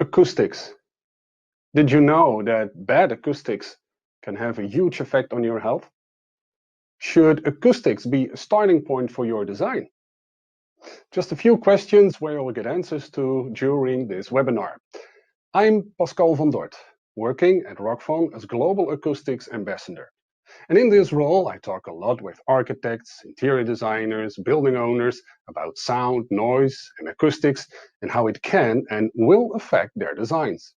Acoustics. Did you know that bad acoustics can have a huge effect on your health? Should acoustics be a starting point for your design? Just a few questions where you'll get answers to during this webinar. I'm Pascarl van Dort, working at Rockfon as Global Acoustics Ambassador. And in this role, I talk a lot with architects, interior designers, building owners about sound, noise, and acoustics, and how it can and will affect their designs.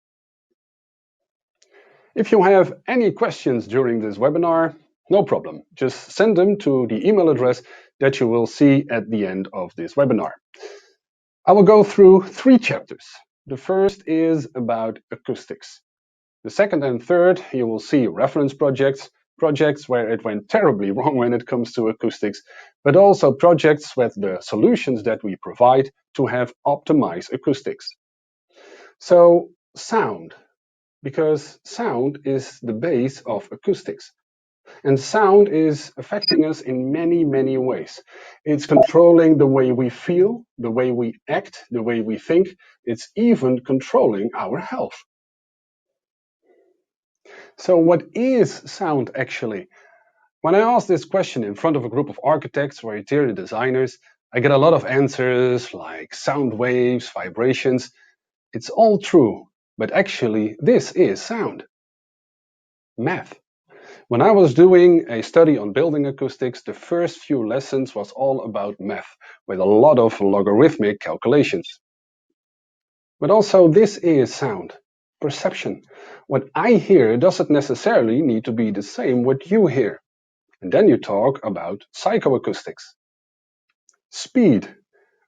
If you have any questions during this webinar, no problem. Just send them to the email address that you will see at the end of this webinar. I will go through 3 chapters. The first is about acoustics. The second and third, you will see reference projects where it went terribly wrong when it comes to acoustics, but also projects with the solutions that we provide to have optimized acoustics. So, sound. Because sound is the base of acoustics. And sound is affecting us in many, many ways. It's controlling the way we feel, the way we act, the way we think. It's even controlling our health. So what is sound actually? When I ask this question in front of a group of architects or interior designers, I get a lot of answers like sound waves, vibrations. It's all true. But actually, this is sound. Math. When I was doing a study on building acoustics, the first few lessons was all about math, with a lot of logarithmic calculations. But also, this is sound. Perception. What I hear doesn't necessarily need to be the same what you hear. And then you talk about psychoacoustics. Speed.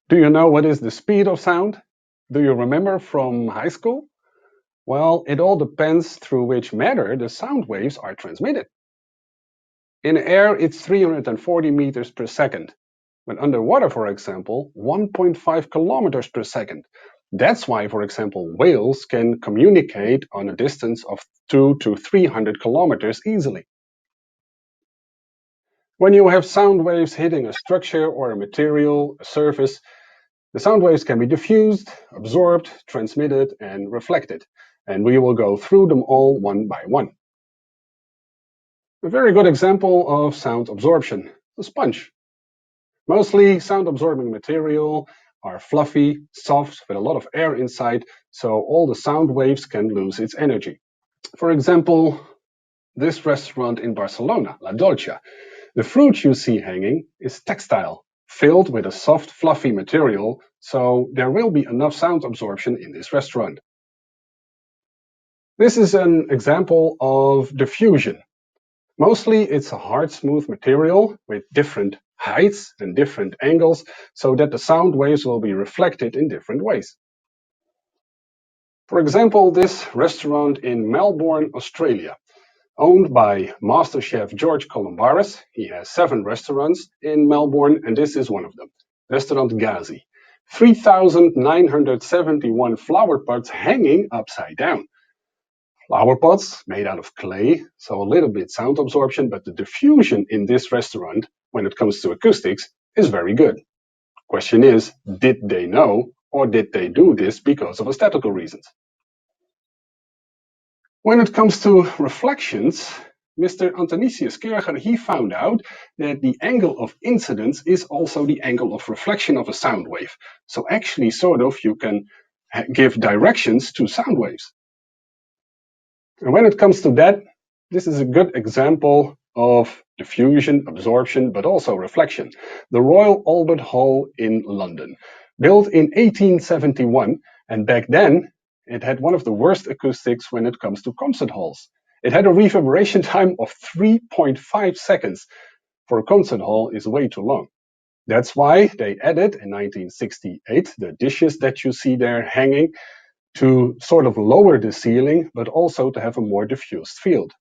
Do you know what is the speed of sound? Do you remember from high school? Well, it all depends through which matter the sound waves are transmitted. In air, it's 340 meters per second. When underwater, for example, 1.5 kilometers per second. That's why, for example, whales can communicate on a distance of 200 to 300 kilometers easily. When you have sound waves hitting a structure or a material, a surface, the sound waves can be diffused, absorbed, transmitted, and reflected. And we will go through them all one by one. A very good example of sound absorption, the sponge. Mostly sound absorbing material are fluffy, soft, with a lot of air inside, so all the sound waves can lose its energy. For example, this restaurant in Barcelona, La Dolce. The fruit you see hanging is textile, filled with a soft, fluffy material, so there will be enough sound absorption in this restaurant. This is an example of diffusion. Mostly it's a hard, smooth material with different heights and different angles, so that the sound waves will be reflected in different ways. For example, this restaurant in Melbourne, Australia, owned by master chef George Columbaris. He has 7 restaurants in Melbourne, and this is one of them, Restaurant Ghazi. 3,971 flower pots hanging upside down. Flower pots made out of clay, so a little bit sound absorption, but the diffusion in this restaurant, when it comes to acoustics, is very good. Question is, did they know, or did they do this because of aesthetical reasons? When it comes to reflections, Mr. Antonicius Kerger, he found out that the angle of incidence is also the angle of reflection of a sound wave. So actually, sort of, you can give directions to sound waves. And when it comes to that, this is a good example of diffusion, absorption, but also reflection. The Royal Albert Hall in London, built in 1871, and back then it had one of the worst acoustics when it comes to concert halls. It had a reverberation time of 3.5 seconds. For a concert hall is way too long. That's why they added in 1968 the dishes that you see there hanging, to sort of lower the ceiling, but also to have a more diffused field.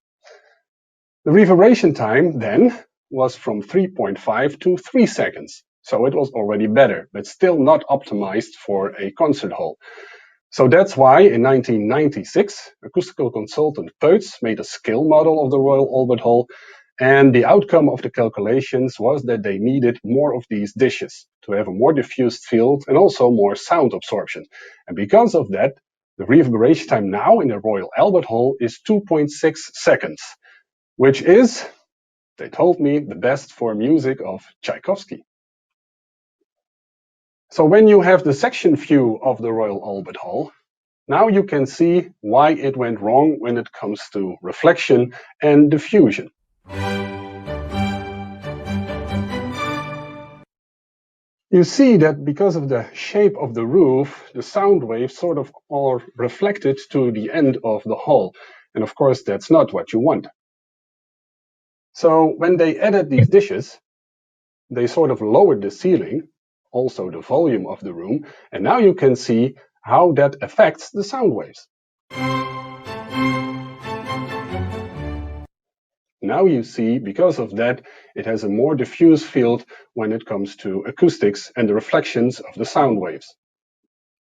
The reverberation time then was from 3.5 to 3 seconds, so it was already better, but still not optimized for a concert hall. So that's why in 1996, acoustical consultant Peuts made a scale model of the Royal Albert Hall, and the outcome of the calculations was that they needed more of these dishes to have a more diffused field and also more sound absorption. And because of that, The reverberation time now in the Royal Albert Hall is 2.6 seconds, which is, they told me, the best for music of Tchaikovsky. So when you have the section view of the Royal Albert Hall, now you can see why it went wrong when it comes to reflection and diffusion. You see that because of the shape of the roof, the sound waves sort of are reflected to the end of the hall. And of course, that's not what you want. So when they added these dishes, they sort of lowered the ceiling, also the volume of the room, and now you can see how that affects the sound waves. Now you see, because of that, it has a more diffuse field when it comes to acoustics and the reflections of the sound waves.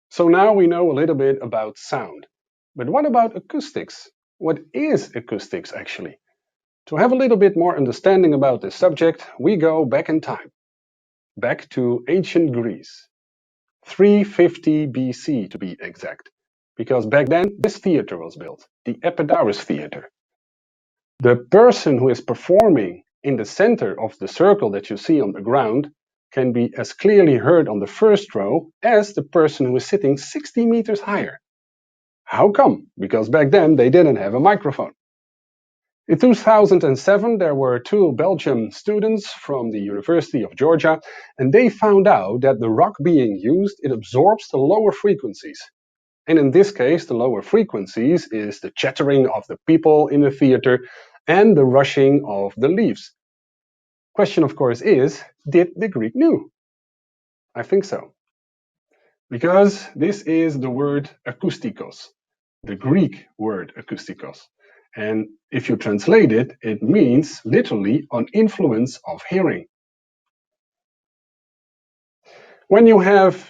So now we know a little bit about sound. But what about acoustics? What is acoustics actually? To have a little bit more understanding about this subject, we go back in time, back to ancient Greece, 350 BC to be exact, because back then this theater was built, the Epidaurus Theater. The person who is performing in the center of the circle that you see on the ground can be as clearly heard on the first row as the person who is sitting 60 meters higher. How come? Because back then they didn't have a microphone. In 2007, there were two Belgian students from the University of Georgia, and they found out that the rock being used, it absorbs the lower frequencies. And in this case, the lower frequencies is the chattering of the people in the theater and the rushing of the leaves. Question, of course, is, did the Greek know? I think so. Because this is the word akustikos, the Greek word akustikos. And if you translate it, it means literally an influence of hearing. When you have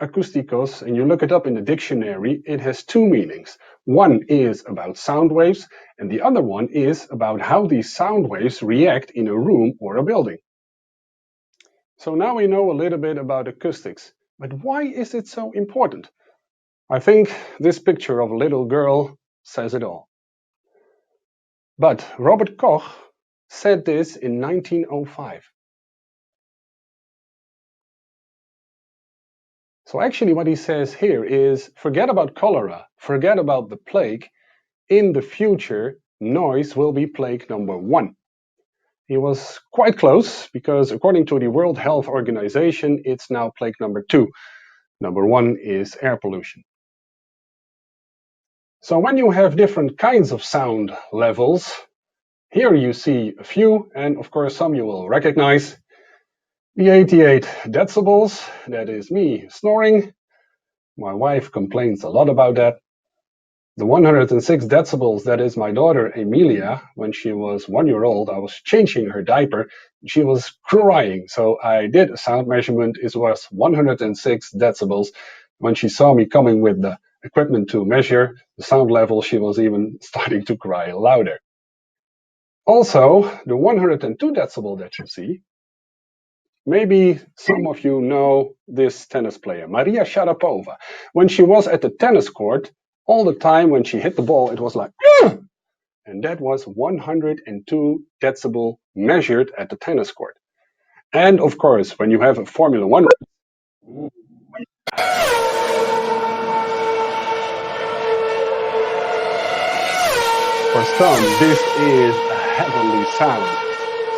akustikos and you look it up in the dictionary, it has two meanings. One is about sound waves, and the other one is about how these sound waves react in a room or a building. So now we know a little bit about acoustics, but why is it so important? I think this picture of a little girl says it all. But Robert Koch said this in 1905. So actually what he says here is, forget about cholera, forget about the plague. In the future, noise will be plague number one. He was quite close, because according to the World Health Organization, it's now plague number two. Number one is air pollution. So when you have different kinds of sound levels, here you see a few, and of course some you will recognize. The 88 decibels, that is me snoring. My wife complains a lot about that. The 106 decibels, that is my daughter Emilia. When she was 1 year old, I was changing her diaper. She was crying, so I did a sound measurement. It was 106 decibels. When she saw me coming with the equipment to measure the sound level, she was even starting to cry louder. Also, the 102 decibel that you see, maybe some of you know this tennis player, Maria Sharapova. When she was at the tennis court, all the time when she hit the ball, it was like, "Ugh!" And that was 102 decibel measured at the tennis court. And of course, when you have a Formula One race, for some, this is a heavenly sound.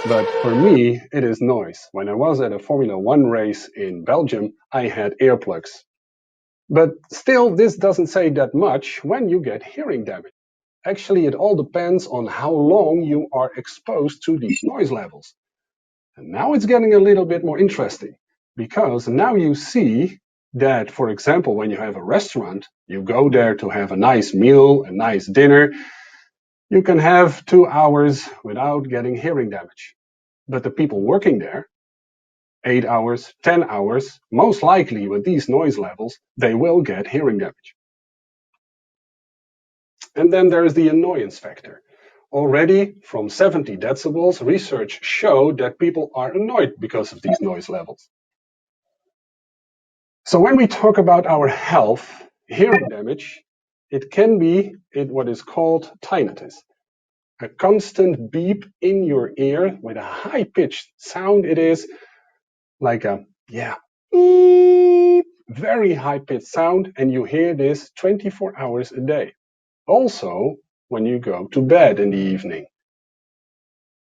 But for me, it is noise. When I was at a Formula One race in Belgium, I had earplugs. But still, this doesn't say that much when you get hearing damage. Actually, it all depends on how long you are exposed to these noise levels. And now it's getting a little bit more interesting, because now you see that, for example, when you have a restaurant, you go there to have a nice meal, a nice dinner, you can have 2 hours without getting hearing damage. But the people working there, 8 hours, 10 hours, most likely with these noise levels, they will get hearing damage. And then there is the annoyance factor. Already from 70 decibels, research showed that people are annoyed because of these noise levels. So when we talk about our health, hearing damage, it can be what is called tinnitus. A constant beep in your ear with a high-pitched sound. It is like a, beep, very high-pitched sound, and you hear this 24 hours a day. Also, when you go to bed in the evening,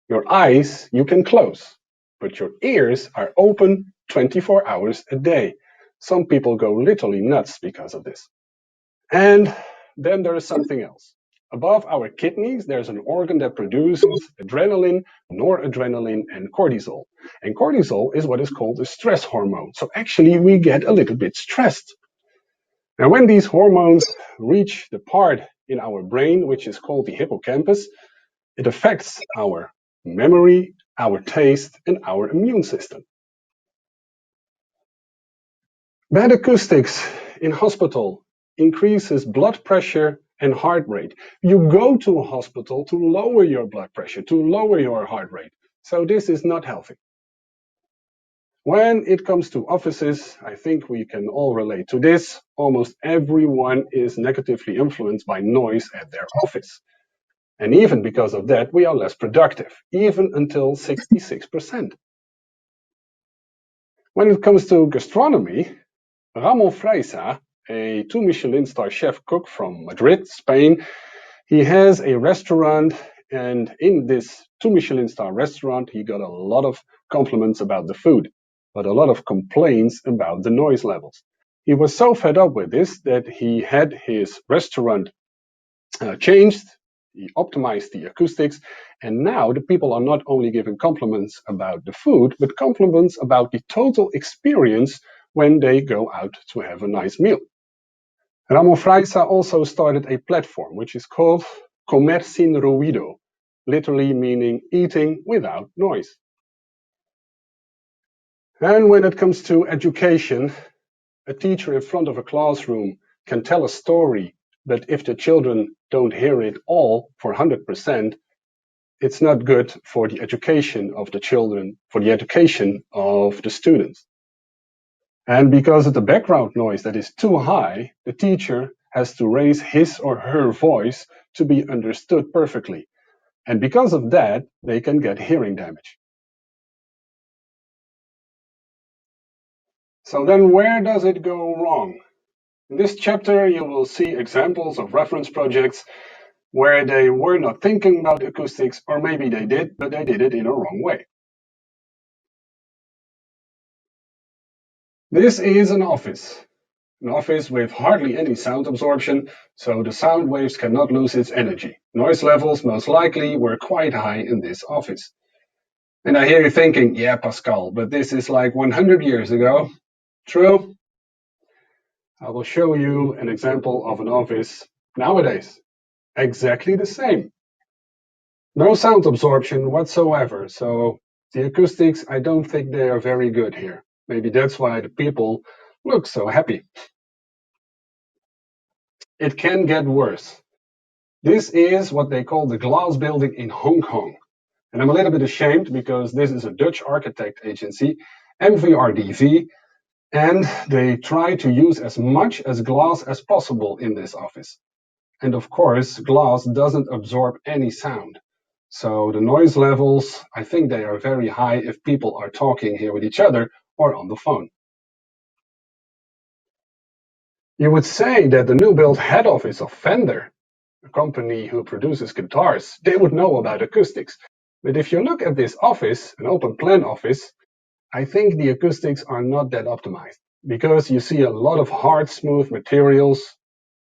your eyes you can close, but your ears are open 24 hours a day. Some people go literally nuts because of this. And then there is something else. Above our kidneys, there's an organ that produces adrenaline, noradrenaline, and cortisol. And cortisol is what is called a stress hormone. So actually, we get a little bit stressed. Now, when these hormones reach the part in our brain, which is called the hippocampus, it affects our memory, our taste, and our immune system. Bad acoustics in hospital increases blood pressure and heart rate. You go to a hospital to lower your blood pressure, to lower your heart rate. So this is not healthy. When it comes to offices, I think we can all relate to this. Almost everyone is negatively influenced by noise at their office. And even because of that, we are less productive, even until 66%. When it comes to gastronomy, Ramon Freisa, a 2 Michelin star chef cook from Madrid, Spain, he has a restaurant, and in this 2 Michelin star restaurant, he got a lot of compliments about the food, but a lot of complaints about the noise levels. He was so fed up with this that he had his restaurant changed. He optimized the acoustics, and now the people are not only giving compliments about the food, but compliments about the total experience when they go out to have a nice meal. Ramon Freisa also started a platform which is called Comer sin ruido, literally meaning eating without noise. And when it comes to education, a teacher in front of a classroom can tell a story, but if the children don't hear it all for 100%, it's not good for the education of the children, for the education of the students. And because of the background noise that is too high, the teacher has to raise his or her voice to be understood perfectly. And because of that, they can get hearing damage. So then where does it go wrong? In this chapter, you will see examples of reference projects where they were not thinking about acoustics, or maybe they did, but they did it in a wrong way. This is an office with hardly any sound absorption, so the sound waves cannot lose its energy. Noise levels most likely were quite high in this office. And I hear you thinking, yeah, Pascal, but this is like 100 years ago. True. I will show you an example of an office nowadays. Exactly the same. No sound absorption whatsoever, so the acoustics, I don't think they are very good here. Maybe that's why the people look so happy. It can get worse. This is what they call the glass building in Hong Kong. And I'm a little bit ashamed because this is a Dutch architect agency, MVRDV, and they try to use as much as glass as possible in this office. And of course, glass doesn't absorb any sound. So the noise levels, I think they are very high if people are talking here with each other or on the phone. You would say that the new built head office of Fender, a company who produces guitars, they would know about acoustics. But if you look at this office, an open plan office, I think the acoustics are not that optimized because you see a lot of hard, smooth materials,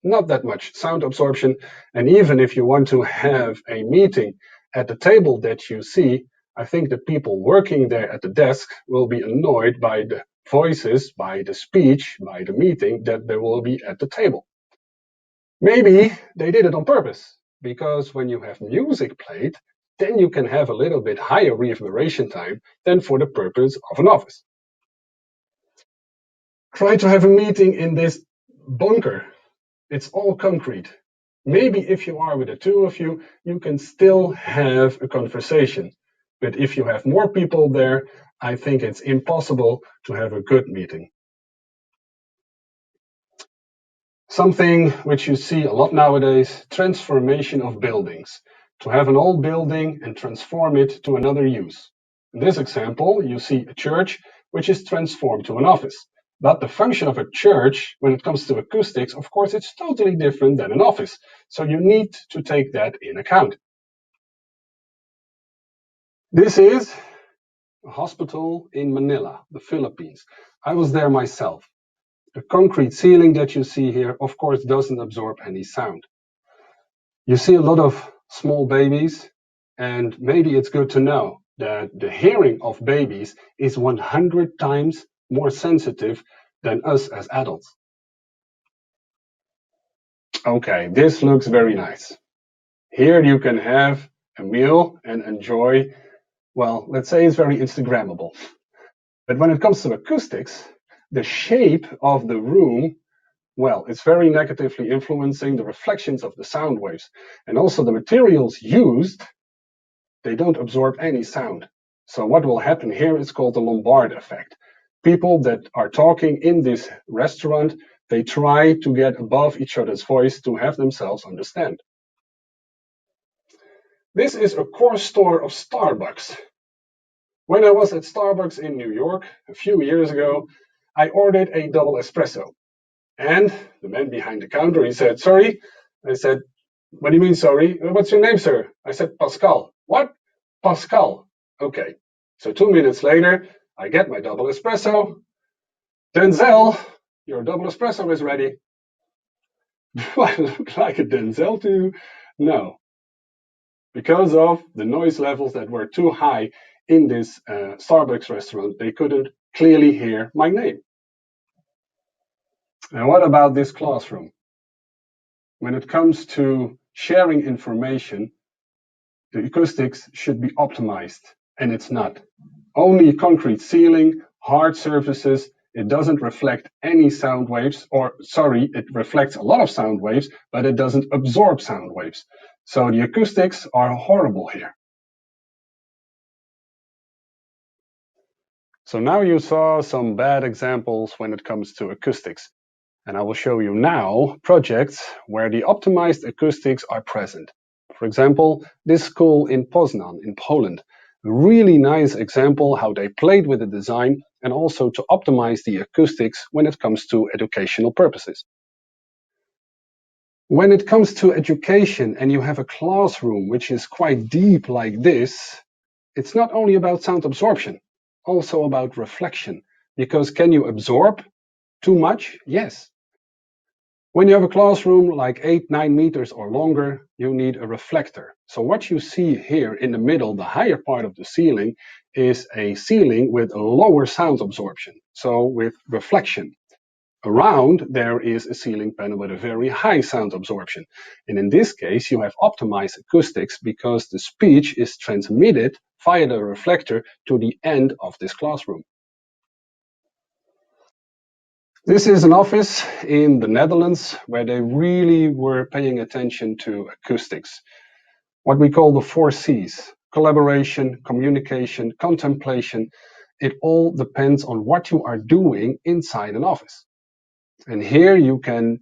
not that much sound absorption. And even if you want to have a meeting at the table that you see, I think the people working there at the desk will be annoyed by the voices, by the speech, by the meeting that there will be at the table. Maybe they did it on purpose, because when you have music played, then you can have a little bit higher reverberation time than for the purpose of an office. Try to have a meeting in this bunker. It's all concrete. Maybe if you are with the two of you, you can still have a conversation. But if you have more people there, I think it's impossible to have a good meeting. Something which you see a lot nowadays, transformation of buildings. To have an old building and transform it to another use. In this example, you see a church which is transformed to an office. But the function of a church, when it comes to acoustics, of course, it's totally different than an office. So you need to take that in account. This is a hospital in Manila, the Philippines. I was there myself. The concrete ceiling that you see here, of course, doesn't absorb any sound. You see a lot of small babies, and maybe it's good to know that the hearing of babies is 100 times more sensitive than us as adults. Okay, this looks very nice. Here you can have a meal and enjoy, well, let's say it's very Instagrammable. But when it comes to acoustics, the shape of the room, well, it's very negatively influencing the reflections of the sound waves. And also the materials used, they don't absorb any sound. So what will happen here is called the Lombard effect. People that are talking in this restaurant, they try to get above each other's voice to have themselves understand. This is a core store of Starbucks. When I was at Starbucks in New York a few years ago, I ordered a double espresso. And the man behind the counter, he said, sorry. I said, what do you mean, sorry? What's your name, sir? I said, Pascal. What? Pascal. Okay. So 2 minutes later, I get my double espresso. Denzel, your double espresso is ready. Do I look like a Denzel to you? No. Because of the noise levels that were too high in this Starbucks restaurant, they couldn't clearly hear my name. And what about this classroom? When it comes to sharing information, the acoustics should be optimized, and it's not. Only concrete ceiling, hard surfaces, it doesn't reflect any sound waves, it reflects a lot of sound waves, but it doesn't absorb sound waves. So the acoustics are horrible here. So now you saw some bad examples when it comes to acoustics. And I will show you now projects where the optimized acoustics are present. For example, this school in Poznan in Poland. A really nice example how they played with the design and also to optimize the acoustics when it comes to educational purposes. When it comes to education and you have a classroom which is quite deep like this, it's not only about sound absorption, also about reflection. Because can you absorb too much? Yes. When you have a classroom like 8-9 meters or longer, you need a reflector. So what you see here in the middle, the higher part of the ceiling, is a ceiling with a lower sound absorption, so with reflection. Around there is a ceiling panel with a very high sound absorption. And in this case, you have optimized acoustics because the speech is transmitted via the reflector to the end of this classroom. This is an office in the Netherlands where they really were paying attention to acoustics. What we call the 4 C's: collaboration, communication, contemplation. It all depends on what you are doing inside an office. And here you can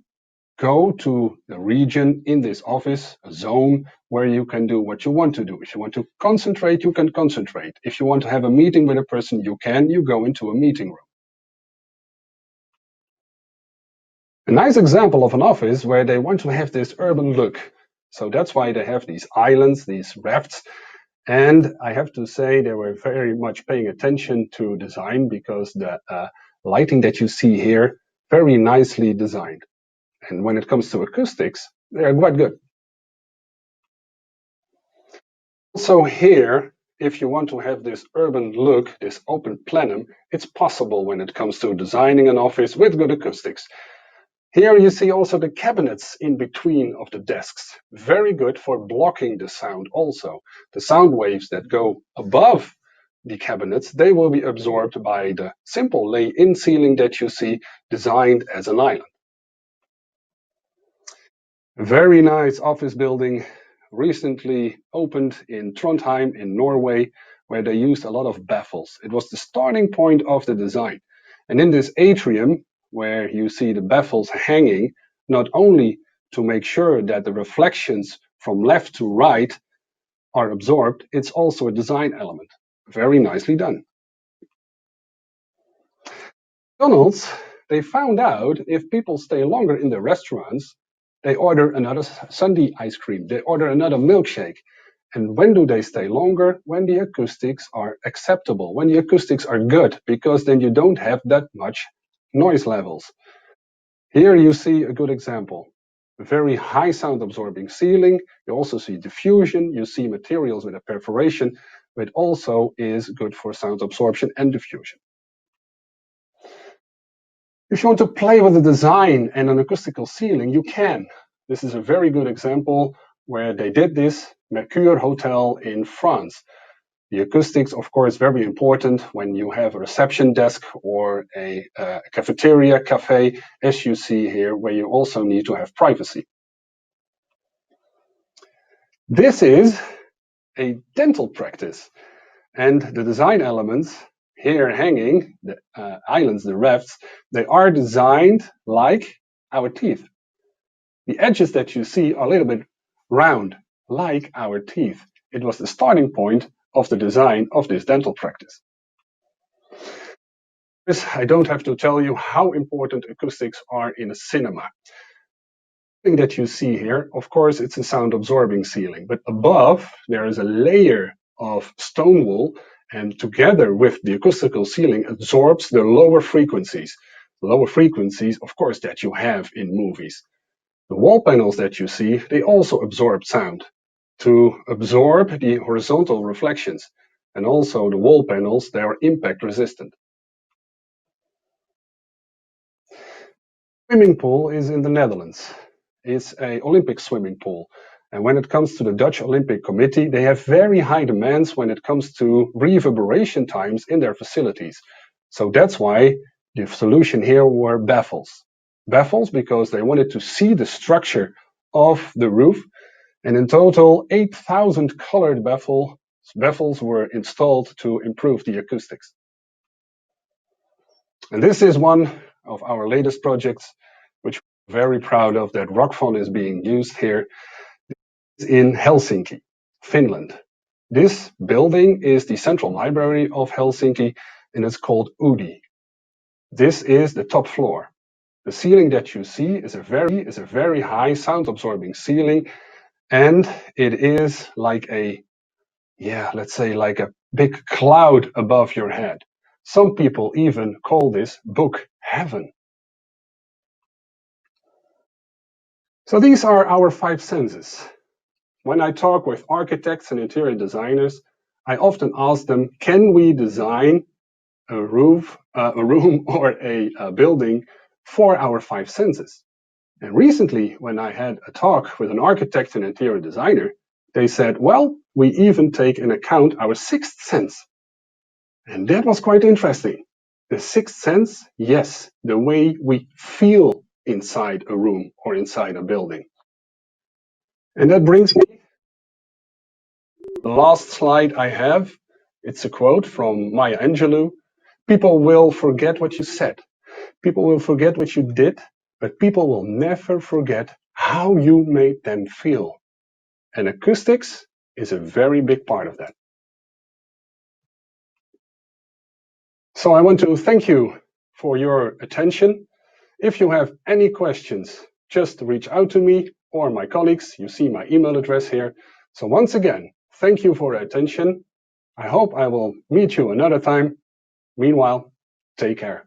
go to the region in this office, a zone where you can do what you want to do. If you want to concentrate, you can concentrate. If you want to have a meeting with a person, you go into a meeting room. A nice example of an office where they want to have this urban look. So that's why they have these islands, these rafts. And I have to say they were very much paying attention to design because the lighting that you see here, very nicely designed. And when it comes to acoustics, they're quite good. Also here, if you want to have this urban look, this open plenum, it's possible when it comes to designing an office with good acoustics. Here you see also the cabinets in between of the desks. Very good for blocking the sound also. The sound waves that go above the cabinets, they will be absorbed by the simple lay-in ceiling that you see designed as an island. Very nice office building recently opened in Trondheim in Norway, where they used a lot of baffles. It was the starting point of the design. And in this atrium, where you see the baffles hanging, not only to make sure that the reflections from left to right are absorbed, it's also a design element. Very nicely done. McDonald's, they found out if people stay longer in the restaurants, they order another sundae ice cream, they order another milkshake. And when do they stay longer? When the acoustics are acceptable, when the acoustics are good, because then you don't have that much noise levels. Here you see a good example. A very high sound absorbing ceiling. You also see diffusion. You see materials with a perforation, but also is good for sound absorption and diffusion. If you want to play with the design and an acoustical ceiling, you can. This is a very good example where they did this, Mercure Hotel in France. The acoustics, of course, very important when you have a reception desk or a cafeteria, cafe, as you see here, where you also need to have privacy. This is a dental practice, and the design elements here hanging, the islands, the rafts, they are designed like our teeth. The edges that you see are a little bit round, like our teeth. It was the starting point of the design of this dental practice. I don't have to tell you how important acoustics are in a cinema. The thing that you see here, of course, it's a sound absorbing ceiling, but above there is a layer of stone wool, and together with the acoustical ceiling absorbs the lower frequencies. The lower frequencies, of course, that you have in movies. The wall panels that you see, they also absorb sound to absorb the horizontal reflections. And also the wall panels, they are impact resistant. Swimming pool is in the Netherlands. It's an Olympic swimming pool. And when it comes to the Dutch Olympic Committee, they have very high demands when it comes to reverberation times in their facilities. So that's why the solution here were baffles. Baffles because they wanted to see the structure of the roof. And in total, 8,000 colored baffles were installed to improve the acoustics. And this is one of our latest projects, which we're very proud of, that Rockfon is being used here. This is in Helsinki, Finland. This building is the central library of Helsinki, and it's called UDI. This is the top floor. The ceiling that you see is a very high sound absorbing ceiling, and it is like a, let's say like a big cloud above your head. Some people even call this book heaven. So these are our 5 senses. When I talk with architects and interior designers, I often ask them, can we design a room or a building for our 5 senses? And recently, when I had a talk with an architect and interior designer, they said, well, we even take into account our 6th sense. And that was quite interesting. The 6th sense, yes, the way we feel inside a room or inside a building. And that brings me to the last slide I have. It's a quote from Maya Angelou. People will forget what you said. People will forget what you did, but people will never forget how you made them feel. And acoustics is a very big part of that. So I want to thank you for your attention. If you have any questions, just reach out to me or my colleagues. You see my email address here. So once again, thank you for your attention. I hope I will meet you another time. Meanwhile, take care.